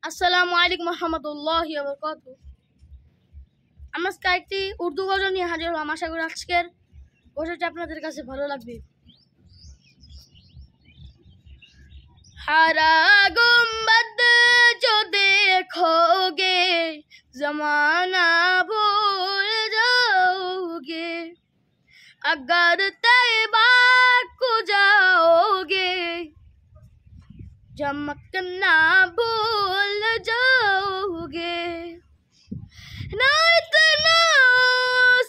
আসসালামু আলাইকুম রহমতুল্লাহি ওয়া বারাকাতুহু। আমরা কয়েকটি উর্দু গজল নিয়ে হাজির হলাম। আশা করি আজকের গজলটি আপনাদের কাছে ভালো লাগবে। हरा गुंबद जो देखोगे जमाना भूल जाओगे, अगर तैबा को जाओगे चमकना भूल जाओगे। ना इतना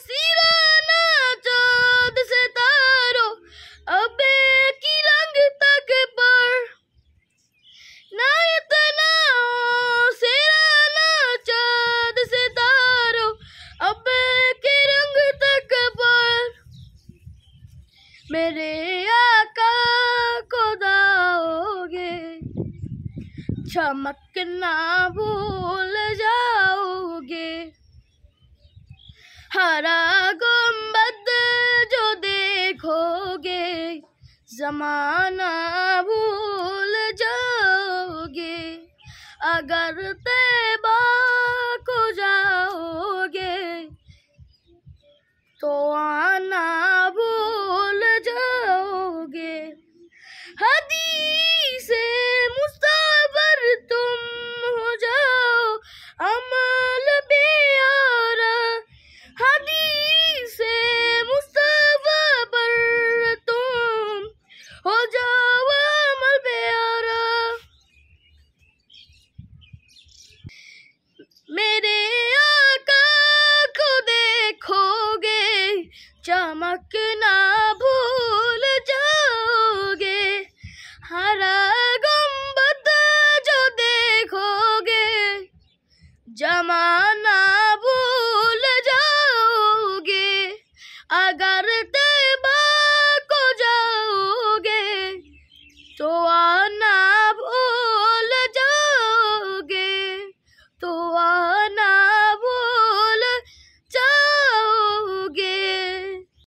सिरा ना चाँद सितारों अब की रंग तक पर, ना इतना सिरा ना चाँद सितारों अब के रंग तक पर, मेरे आका को दाओगे चमकना भूल जाओगे। हरा गुंबद जो देखोगे जमाना भूल जाओगे, अगर तैबा को जाओगे तो आना भूल जाओगे। हदीसे मुस्तबर तुम हो जाओ अमल बेयारा, हदीसे मुस्तबर तुम हो जाओ अमल बेयारा। मेरे आका को देखोगे चमकना भूल जाओगे। हरा गुंबद जो देखोगे जमा